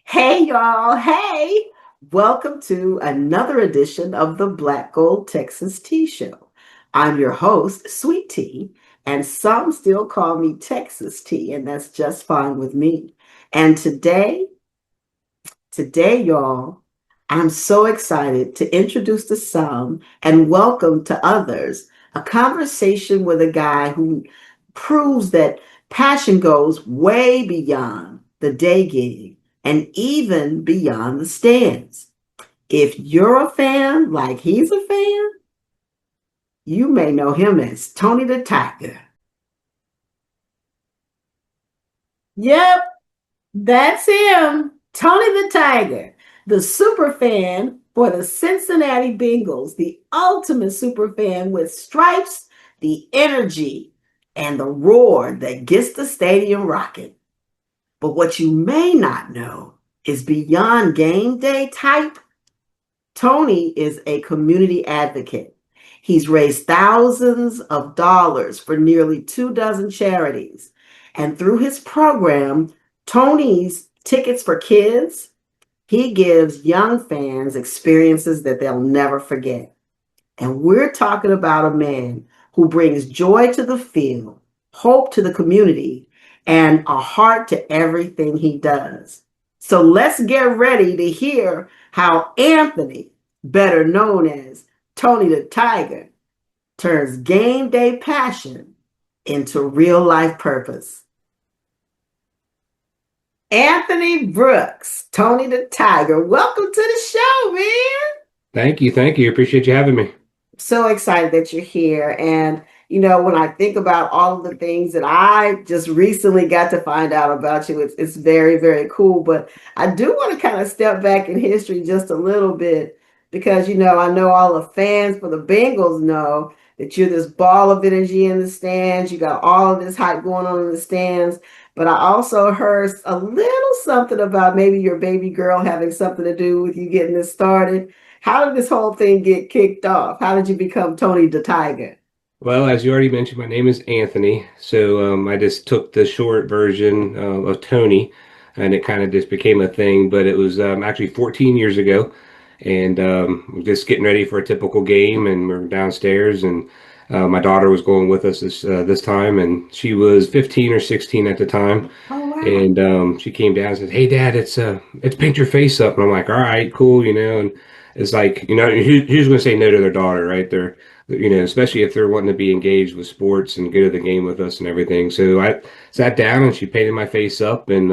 Hey, y'all. Hey, welcome to another edition of the Black Gold Texas Tea Show. I'm your host, Sweet Tea, and some still call me Texas Tea, and that's just fine with me. And today, y'all, I'm so excited to introduce to some and welcome to others a conversation with a guy who proves that passion goes way beyond the day gig and even beyond the stands. If you're a fan like he's a fan, you may know him as Tony the Tiger. Yep, that's him, Tony the Tiger, the super fan for the Cincinnati Bengals, the ultimate super fan with stripes, the energy, and the roar that gets the stadium rocking. But what you may not know is beyond game day type, Tony is a community advocate. He's raised thousands of dollars for nearly 24 charities. And through his program, Tony's Tickets for Kids, he gives young fans experiences that they'll never forget. And we're talking about a man who brings joy to the field, hope to the community, and a heart to everything he does. So let's get ready to hear how Anthony, better known as Tony the Tiger, turns game day passion into real life purpose. Anthony Brooks, Tony the Tiger, welcome to the show, man. Thank you. Thank you. Appreciate you having me. So excited that you're here. And, when I think about all of the things that I just recently got to find out about you, it's very, very cool. But I do want to kind of step back in history just a little bit because, I know all the fans for the Bengals know that you're this ball of energy in the stands. You got all of this hype going on in the stands. But I also heard a little something about maybe your baby girl having something to do with you getting this started. How did this whole thing get kicked off? How did you become Tony the Tiger? Well, as you already mentioned, my name is Anthony. So I just took the short version of Tony, and it kind of just became a thing. But it was actually 14 years ago, and we're just getting ready for a typical game, and we're downstairs, and my daughter was going with us this time, and she was 15 or 16 at the time, Oh, wow. and she came down and said, "Hey, Dad, it's paint your face up," and I'm like, "All right, cool," and it's like who's going to say no to their daughter, right? Especially if they're wanting to be engaged with sports and go to the game with us and everything. So I sat down and she painted my face up, and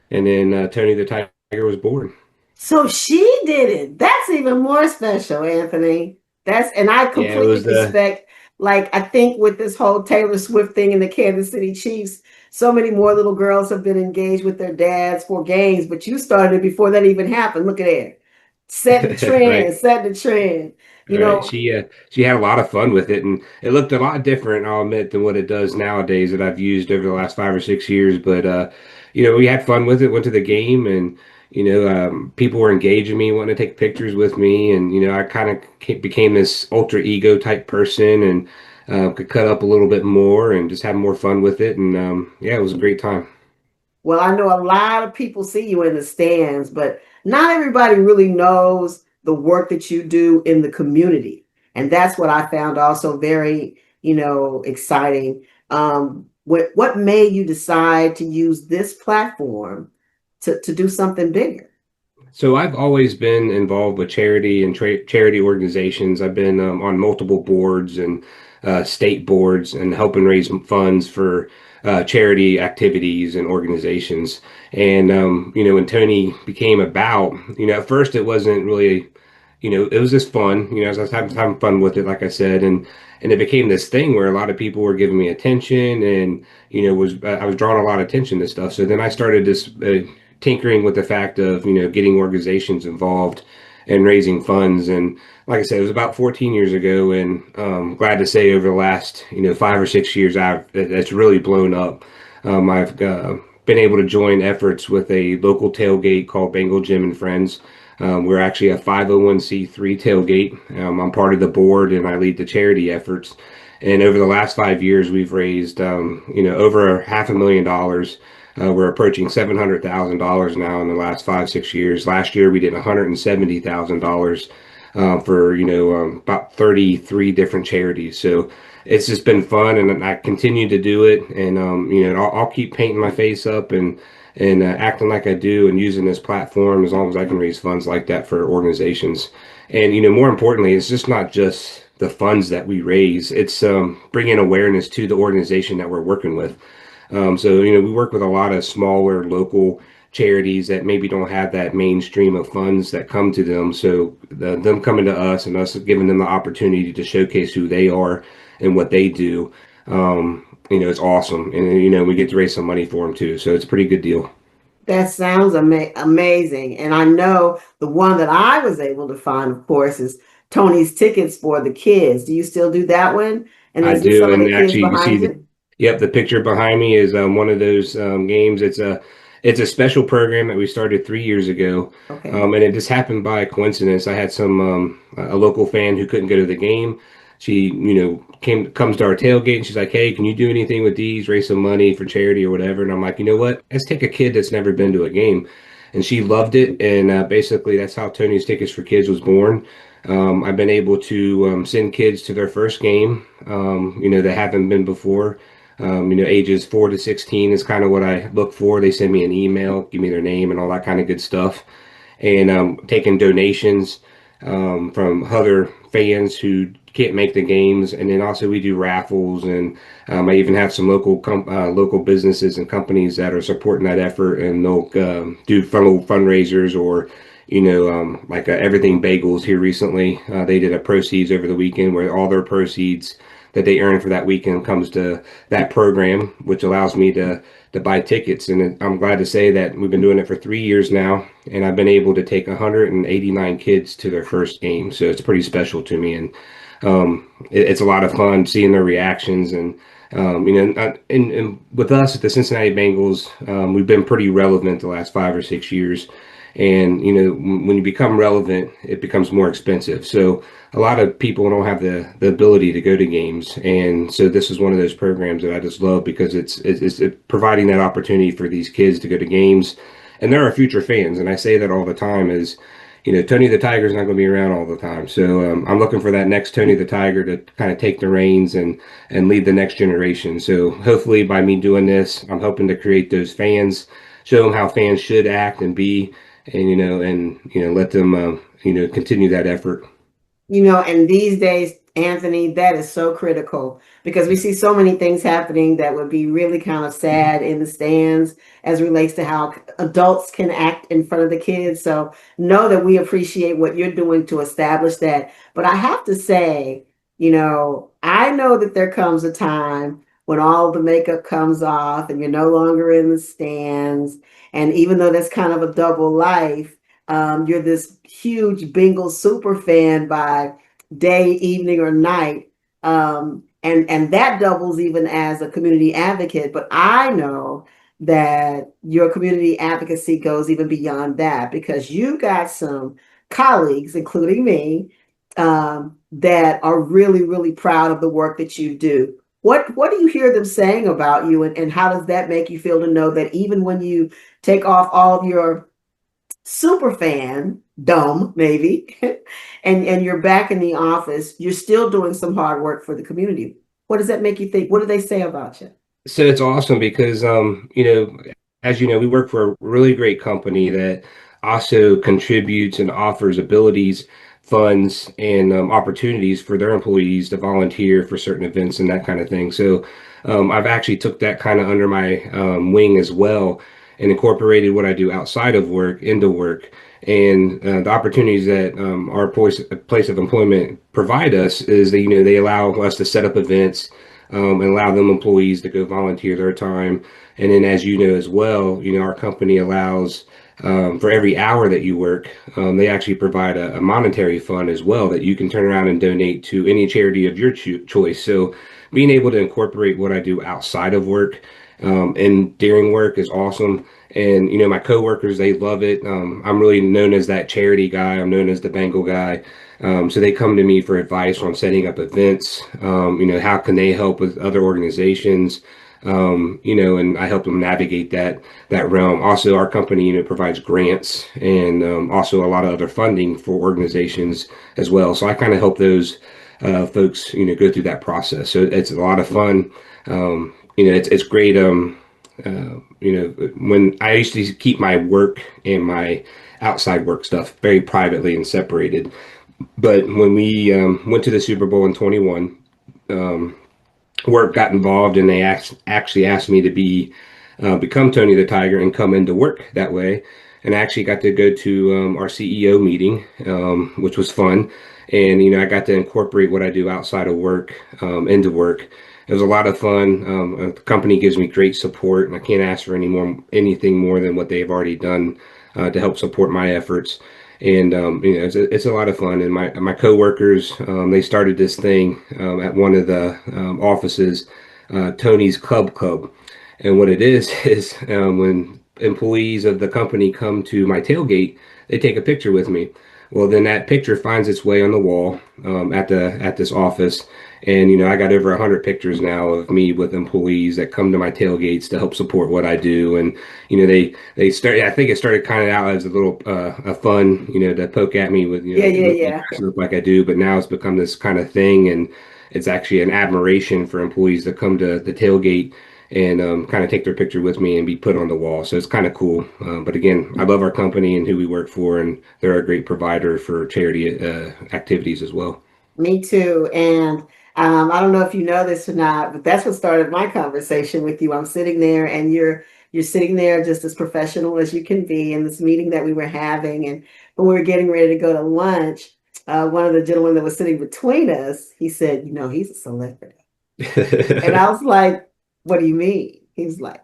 then Tony the Tiger was born. So she did it. That's even more special, Anthony. And I Yeah, it completely was respect, like, I think with this whole Taylor Swift thing and the Kansas City Chiefs, so many more little girls have been engaged with their dads for games, but you started before that even happened. Look at that. Set the trend, right. set the trend. You Right. know, She had a lot of fun with it, and it looked a lot different, I'll admit, than what it does nowadays that I've used over the last 5 or 6 years. But we had fun with it, went to the game, and people were engaging me, wanting to take pictures with me, and I kind of became this ultra ego type person, and could cut up a little bit more and just have more fun with it, and yeah, it was a great time. well, I know a lot of people see you in the stands, but not everybody really knows the work that you do in the community. And that's what I found also very, exciting. What made you decide to use this platform to do something bigger? So I've always been involved with charity and charity organizations. I've been on multiple boards and state boards and helping raise funds for charity activities and organizations. And when Tony became about, at first it wasn't really, it was just fun. I was having fun with it, like I said, and it became this thing where a lot of people were giving me attention, and was I was drawing a lot of attention to stuff. So then I started this. Tinkering with the fact of getting organizations involved and raising funds, and like I said, it was about 14 years ago, and glad to say over the last 5 or 6 years it's really blown up. I've been able to join efforts with a local tailgate called Bengal Gym and Friends. We're actually a 501(c)(3) tailgate. I'm part of the board and I lead the charity efforts. And over the last 5 years, we've raised over $500,000 We're approaching $700,000 now in the last 5, 6 years. Last year we did $170,000 for about 33 different charities. So it's just been fun, and I continue to do it. And I'll keep painting my face up and acting like I do, and using this platform as long as I can raise funds like that for organizations. And more importantly, it's just not just the funds that we raise; it's bringing awareness to the organization that we're working with. So, we work with a lot of smaller local charities that maybe don't have that mainstream of funds that come to them. So, them coming to us and us giving them the opportunity to showcase who they are and what they do, it's awesome. And, we get to raise some money for them too. So, it's a pretty good deal. That sounds amazing. And I know the one that I was able to find, of course, is Tony's tickets for the kids. Do you still do that one? And I is it do, some of the and kids actually, you can see behind the it? yep, the picture behind me is one of those games. It's a special program that we started 3 years ago, Okay. and it just happened by coincidence. I had a local fan who couldn't go to the game. She, comes to our tailgate and she's like, "Hey, can you do anything with these? Raise some money for charity or whatever." And I'm like, "You know what? Let's take a kid that's never been to a game," and she loved it. And basically, that's how Tony's Tickets for Kids was born. I've been able to send kids to their first game, that haven't been before. Ages 4 to 16 is kind of what I look for. They send me an email, give me their name and all that kind of good stuff. And taking donations from other fans who can't make the games. And then also we do raffles, and I even have some local businesses and companies that are supporting that effort, and they'll do little fundraisers, or like Everything Bagels here recently. They did a proceeds over the weekend where all their proceeds that they earn for that weekend comes to that program, which allows me to buy tickets. And I'm glad to say that we've been doing it for 3 years now, and I've been able to take 189 kids to their first game. So it's pretty special to me, and it's a lot of fun seeing their reactions. And and with us at the Cincinnati Bengals, we've been pretty relevant the last 5 or 6 years. And when you become relevant, it becomes more expensive. So a lot of people don't have the ability to go to games, and so this is one of those programs that I just love because it's providing that opportunity for these kids to go to games, and they're our future fans. And I say that all the time is, Tony the Tiger is not going to be around all the time. So I'm looking for that next Tony the Tiger to kind of take the reins and lead the next generation. So hopefully by me doing this, I'm hoping to create those fans, show them how fans should act and be, and let them continue that effort. And these days, Anthony, that is so critical because we see so many things happening that would be really kind of sad in the stands as relates to how adults can act in front of the kids. So know that we appreciate what you're doing to establish that. But I have to say, I know that there comes a time when all the makeup comes off and you're no longer in the stands. And even though that's kind of a double life, you're this huge Bengals super fan by day, evening, or night. And that doubles even as a community advocate. But I know that your community advocacy goes even beyond that because you got some colleagues, including me, that are really, really proud of the work that you do. What do you hear them saying about you, and how does that make you feel to know that even when you take off all of your super fan, dumb maybe, and you're back in the office, you're still doing some hard work for the community? What does that make you think? What do they say about you? So it's awesome because, as you know, we work for a really great company that also contributes and offers abilities, funds, and opportunities for their employees to volunteer for certain events and that kind of thing. So I've actually took that kind of under my wing as well, and incorporated what I do outside of work into work. And the opportunities that our place of employment provide us is that they allow us to set up events, and allow them employees to go volunteer their time. And then, as you know as well, our company allows, for every hour that you work, they actually provide a monetary fund as well that you can turn around and donate to any charity of your choice. So being able to incorporate what I do outside of work and during work is awesome. And my coworkers, they love it. I'm really known as that charity guy. I'm known as the Bengal guy. So they come to me for advice on setting up events. How can they help with other organizations? and I help them navigate that realm. Also, our company, provides grants and also a lot of other funding for organizations as well. So I kind of help those folks, go through that process. So it's a lot of fun. It's great. When I used to keep my work and my outside work stuff very privately and separated. But when we went to the Super Bowl in 21, um, work got involved, and they actually asked me to become Tony the Tiger and come into work that way. And I actually got to go to our CEO meeting, which was fun. And I got to incorporate what I do outside of work into work. It was a lot of fun. The company gives me great support, and I can't ask for anything more than what they've already done to help support my efforts. And it's a lot of fun. And my coworkers, they started this thing at one of the offices, Tony's Club. And what it is is when employees of the company come to my tailgate, they take a picture with me. Well, then that picture finds its way on the wall at this office, and I got over 100 pictures now of me with employees that come to my tailgates to help support what I do. And they start. I think it started kind of out as a little a fun, to poke at me with Yeah, yeah, with me yeah. dressing up like I do, but now it's become this kind of thing, and it's actually an admiration for employees that come to the tailgate and kind of take their picture with me and be put on the wall. So it's kind of cool. But again, I love our company and who we work for, and they're a great provider for charity activities as well. Me too. And I don't know if you know this or not, but that's what started my conversation with you. I'm sitting there, and you're sitting there just as professional as you can be in this meeting that we were having. And when we were getting ready to go to lunch, one of the gentlemen that was sitting between us, he said, he's a celebrity. And I was like, what do you mean? He was like,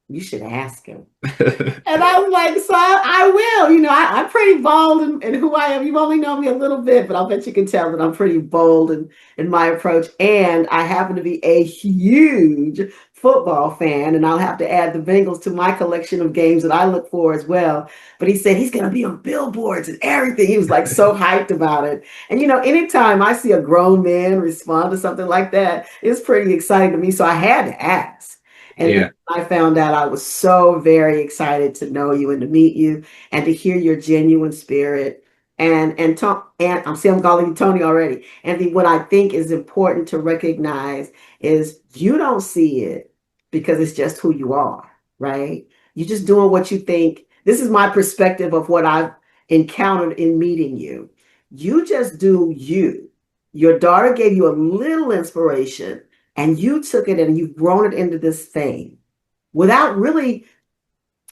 you should ask him. And I was like, so I will. I'm pretty bold in who I am. You've only known me a little bit, but I'll bet you can tell that I'm pretty bold in my approach. And I happen to be a huge football fan, and I'll have to add the Bengals to my collection of games that I look for as well. But he said he's going to be on billboards and everything. He was like so hyped about it. And anytime I see a grown man respond to something like that, it's pretty exciting to me. So I had to ask. And then Yeah. I found out, I was so very excited to know you and to meet you and to hear your genuine spirit. And I'm calling you Tony already. And what I think is important to recognize is you don't see it because it's just who you are, right? You're just doing what you think. This is my perspective of what I've encountered in meeting you. You just do you. Your daughter gave you a little inspiration, and you took it and you've grown it into this thing without really,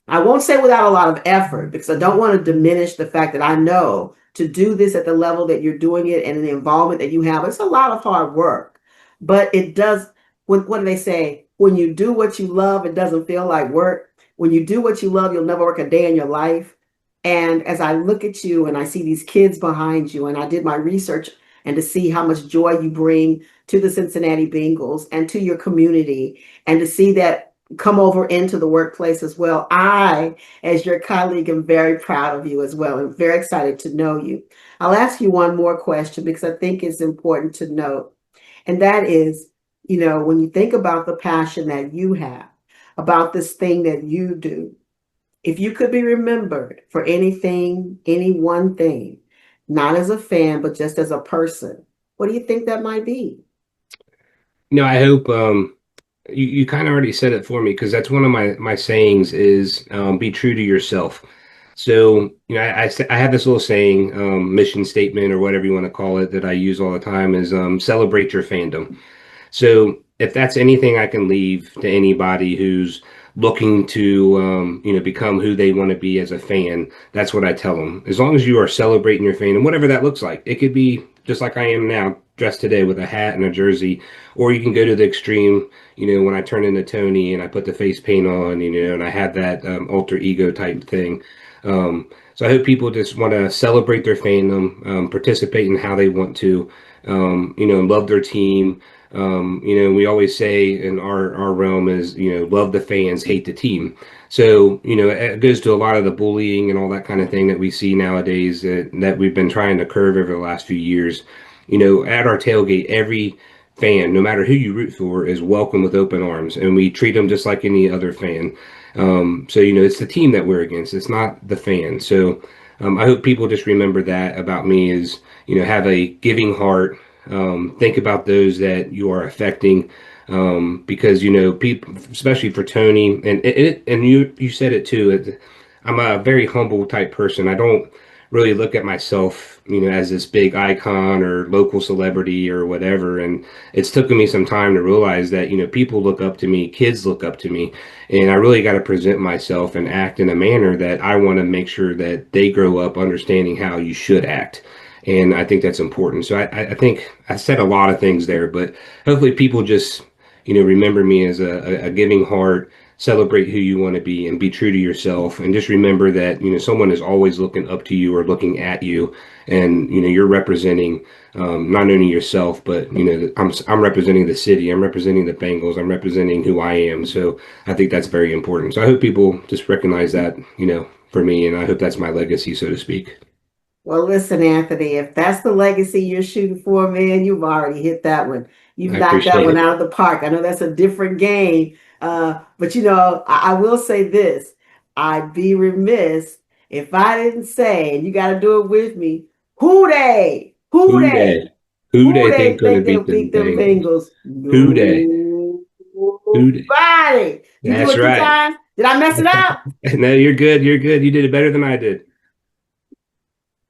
I won't say without a lot of effort, because I don't want to diminish the fact that I know to do this at the level that you're doing it and the involvement that you have, it's a lot of hard work. But it does, what do they say? When you do what you love, it doesn't feel like work. When you do what you love, you'll never work a day in your life. And as I look at you and I see these kids behind you, and I did my research and to see how much joy you bring to the Cincinnati Bengals and to your community, and to see that come over into the workplace as well. I, as your colleague, am very proud of you as well, and very excited to know you. I'll ask you one more question because I think it's important to note, and that is, when you think about the passion that you have about this thing that you do, if you could be remembered for anything, any one thing, not as a fan, but just as a person, what do you think that might be? I hope you kind of already said it for me, because that's one of my sayings is be true to yourself. So, I have this little saying, mission statement or whatever you want to call it, that I use all the time is celebrate your fandom. So if that's anything I can leave to anybody who's looking to, become who they want to be as a fan, that's what I tell them. As long as you are celebrating your fandom, whatever that looks like, it could be just like I am now, dressed today with a hat and a jersey, or you can go to the extreme, when I turn into Tony and I put the face paint on, and I have that alter ego type thing. So I hope people just want to celebrate their fandom, participate in how they want to, love their team. We always say in our realm is, love the fans, hate the team. So, it goes to a lot of the bullying and all that kind of thing that we see nowadays that we've been trying to curb over the last few years. At our tailgate, every fan, no matter who you root for, is welcome with open arms, and we treat them just like any other fan. So it's the team that we're against. It's not the fan. So I hope people just remember that about me is have a giving heart. Think about those that you are affecting, because people, especially for Tony, and you said it too. I'm a very humble type person. I don't really look at myself, as this big icon or local celebrity or whatever. And it's taken me some time to realize that, people look up to me, kids look up to me, and I really got to present myself and act in a manner that I want to make sure that they grow up understanding how you should act. And I think that's important. So I think I said a lot of things there, but hopefully people just, remember me as a giving heart, celebrate who you want to be, and be true to yourself, and just remember that someone is always looking up to you or looking at you, and you're representing, not only yourself, but I'm representing the city, I'm representing the Bengals, I'm representing who I am. So I think that's very important. So I hope people just recognize that, for me, and I hope that's my legacy, so to speak. Well, listen, Anthony, if that's the legacy you're shooting for, man, you've already hit that one. You've I knocked that appreciate one it. out of the park. I know that's a different game, but I will say this. I'd be remiss if I didn't say, and you got to do it with me, who Who they they, who who they they think gonna think they'll beat the beat them Bengals? Bengals? Who they who they Nobody. You do That's it two right. times. Did I mess it up? No, you're good. You're good. You did it better than I did.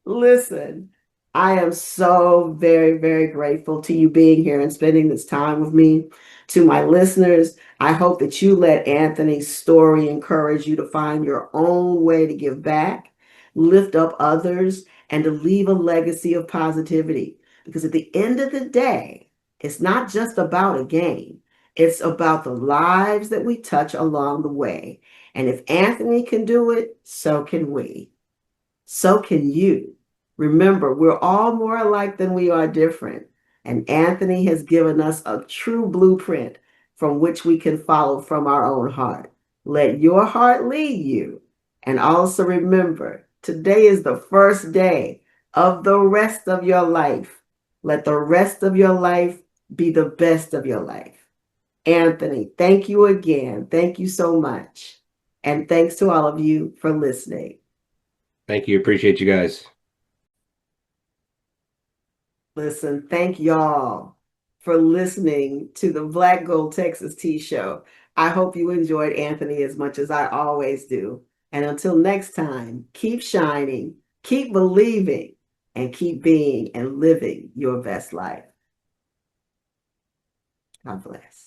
Listen, I am so very, very grateful to you being here and spending this time with me. To my listeners, I hope that you let Anthony's story encourage you to find your own way to give back, lift up others, and to leave a legacy of positivity. Because at the end of the day, it's not just about a game, it's about the lives that we touch along the way. And if Anthony can do it, so can we. So can you. Remember, we're all more alike than we are different. And Anthony has given us a true blueprint from which we can follow from our own heart. Let your heart lead you. And also remember, today is the first day of the rest of your life. Let the rest of your life be the best of your life. Anthony, thank you again. Thank you so much. And thanks to all of you for listening. Thank you. Appreciate you guys. Listen, thank y'all for listening to the Black Gold Texas Tea Show. I hope you enjoyed Anthony as much as I always do. And until next time, keep shining, keep believing, and keep being and living your best life. God bless.